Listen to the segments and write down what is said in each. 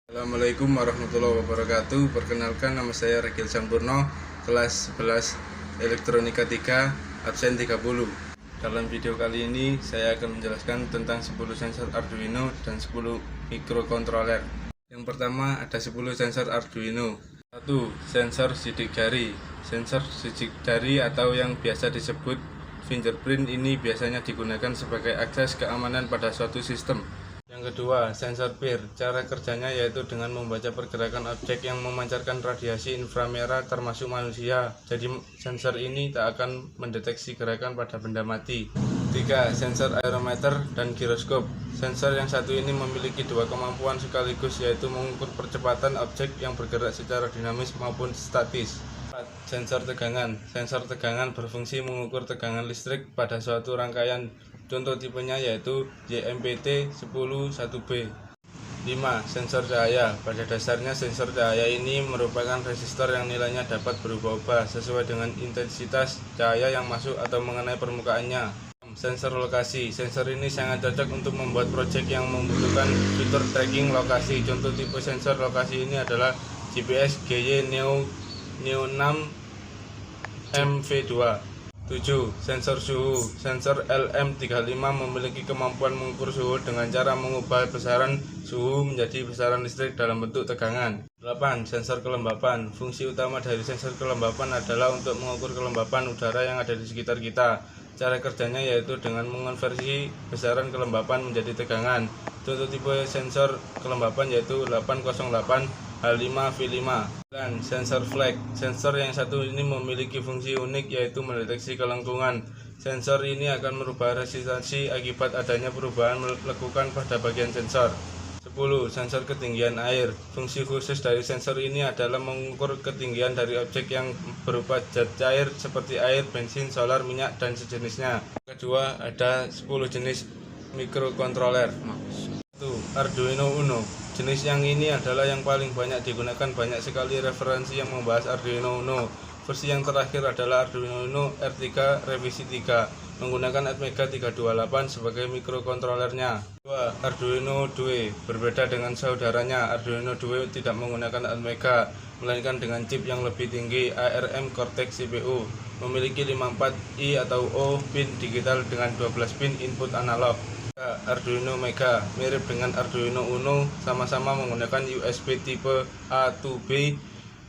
Assalamualaikum warahmatullahi wabarakatuh. Perkenalkan, nama saya Regil Sampurno, kelas 11 Elektronika 3, absen 30. Dalam video kali ini saya akan menjelaskan tentang 10 sensor Arduino dan 10 mikrokontroler. Yang pertama ada 10 sensor Arduino. 1. Sensor sidik jari. Sensor sidik jari atau yang biasa disebut fingerprint ini biasanya digunakan sebagai akses keamanan pada suatu sistem. Yang kedua, sensor PIR. Cara kerjanya yaitu dengan membaca pergerakan objek yang memancarkan radiasi inframerah termasuk manusia. Jadi sensor ini tak akan mendeteksi gerakan pada benda mati. 3. Sensor aerometer dan giroskop. Sensor yang satu ini memiliki dua kemampuan sekaligus, yaitu mengukur percepatan objek yang bergerak secara dinamis maupun statis. 4. Sensor tegangan. Sensor tegangan berfungsi mengukur tegangan listrik pada suatu rangkaian. Contoh tipenya yaitu JMPT-10-1B. 5. Sensor cahaya. Pada dasarnya sensor cahaya ini merupakan resistor yang nilainya dapat berubah-ubah sesuai dengan intensitas cahaya yang masuk atau mengenai permukaannya. 6. Sensor lokasi. Sensor ini sangat cocok untuk membuat proyek yang membutuhkan fitur tracking lokasi. Contoh tipe sensor lokasi ini adalah GPS GY Neo 6 MV2. 7. Sensor suhu. Sensor LM35 memiliki kemampuan mengukur suhu dengan cara mengubah besaran suhu menjadi besaran listrik dalam bentuk tegangan. 8. Sensor kelembapan. Fungsi utama dari sensor kelembapan adalah untuk mengukur kelembapan udara yang ada di sekitar kita. Cara kerjanya yaitu dengan mengonversi besaran kelembapan menjadi tegangan. Contoh tipe sensor kelembapan yaitu 808 H5V5. 9. Sensor flag. Sensor yang satu ini memiliki fungsi unik yaitu mendeteksi kelengkungan. Sensor ini akan merubah resistansi akibat adanya perubahan lekukan pada bagian sensor. 10. Sensor ketinggian air. Fungsi khusus dari sensor ini adalah mengukur ketinggian dari objek yang berupa zat cair seperti air, bensin, solar, minyak, dan sejenisnya. Kedua, ada 10 jenis mikrokontroler. 1. Arduino Uno. Jenis yang ini adalah yang paling banyak digunakan. Banyak sekali referensi yang membahas Arduino Uno. Versi yang terakhir adalah Arduino Uno R3 revisi 3 menggunakan Atmega 328 sebagai mikrokontrolernya. 2. Arduino Due. Berbeda dengan saudaranya, Arduino Due tidak menggunakan Atmega melainkan dengan chip yang lebih tinggi, ARM Cortex CPU. Memiliki 54I atau O pin digital dengan 12 pin input analog. Arduino Mega. Mirip dengan Arduino Uno, sama-sama menggunakan USB tipe A2B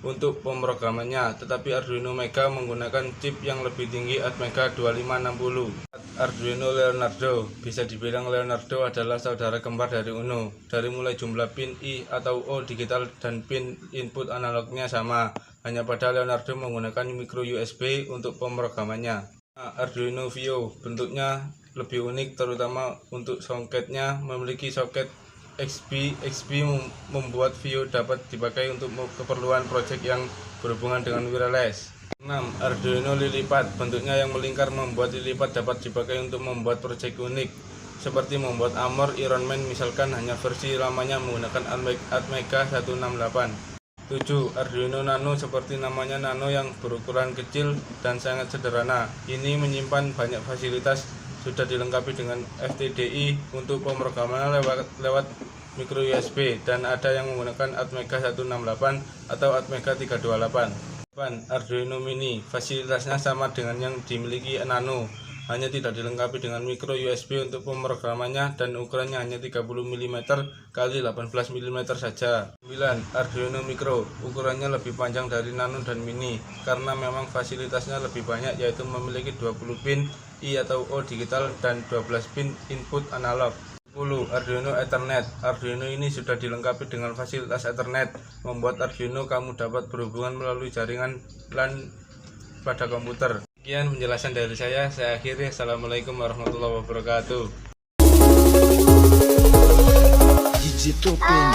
untuk pemrogramannya, tetapi Arduino Mega menggunakan chip yang lebih tinggi Atmega 2560. Arduino Leonardo. Bisa dibilang Leonardo adalah saudara kembar dari Uno. Dari mulai jumlah pin I atau O digital dan pin input analognya sama, hanya pada Leonardo menggunakan micro USB untuk pemrogramannya. Arduino Vio. Bentuknya lebih unik, terutama untuk soketnya. Memiliki soket XP membuat Vio dapat dipakai untuk keperluan proyek yang berhubungan dengan wireless. 6. Arduino Lilipat. Bentuknya yang melingkar membuat lilipat dapat dipakai untuk membuat proyek unik seperti membuat armor Iron Man misalkan, hanya versi lamanya menggunakan Atmega 168. 7. Arduino Nano. Seperti namanya, Nano yang berukuran kecil dan sangat sederhana. Ini menyimpan banyak fasilitas. Sudah dilengkapi dengan FTDI untuk pemrograman lewat micro USB, dan ada yang menggunakan Atmega 168 atau Atmega 328. 8. Arduino Mini. Fasilitasnya sama dengan yang dimiliki Nano, hanya tidak dilengkapi dengan micro USB untuk pemrogramannya, dan ukurannya hanya 30 mm x 18 mm saja. 9. Arduino Micro. Ukurannya lebih panjang dari Nano dan Mini karena memang fasilitasnya lebih banyak, yaitu memiliki 20 pin I atau O digital dan 12 pin input analog. 10. Arduino Ethernet. Arduino ini sudah dilengkapi dengan fasilitas Ethernet, membuat Arduino kamu dapat berhubungan melalui jaringan LAN pada komputer. Sekian penjelasan dari saya akhiri. Assalamualaikum warahmatullahi wabarakatuh. DJ Topeng,